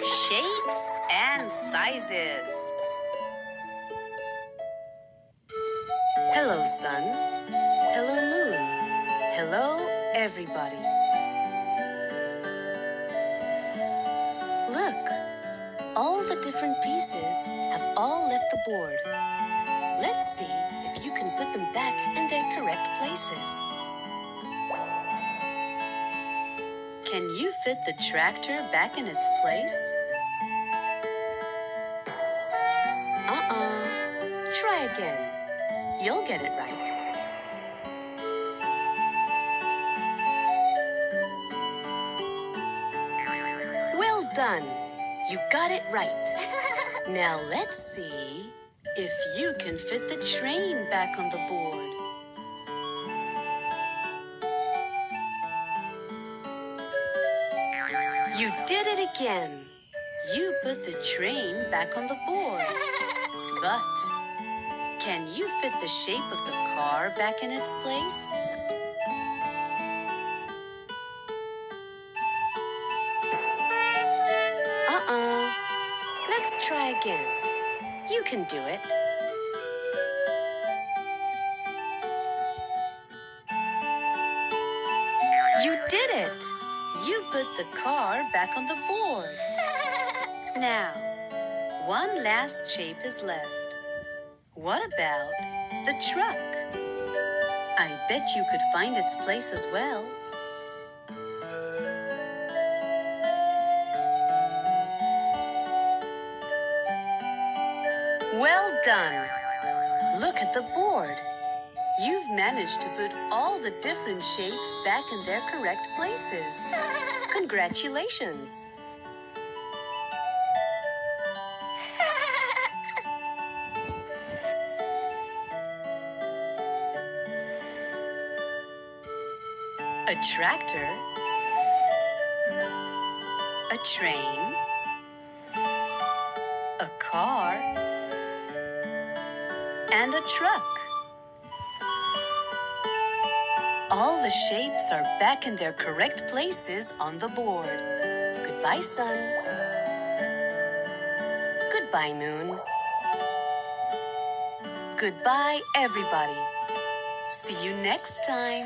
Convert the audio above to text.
shapes and sizes. Hello, sun. Hello, moon. Hello, everybody. Look, all the different pieces have all left the board. Let's see if you can put them back in their correct places. Can you fit the tractor back in its place? Try again. You'll get it right. Well done. You got it right. Now let's see if you can fit the train back on the board. You did it again. You put the train back on the board. But can you fit the shape of the car back in its place? Let's try again. You can do it. You did it! You put the car back on the board. Now, one last shape is left. What about the truck? I bet you could find its place as well. Well done! Look at the board. You've managed to put all the different shapes back in their correct places. Congratulations! A tractor, a train, a car, and a truck. All the shapes are back in their correct places on the board. Goodbye, sun. Goodbye, moon. Goodbye, everybody. See you next time.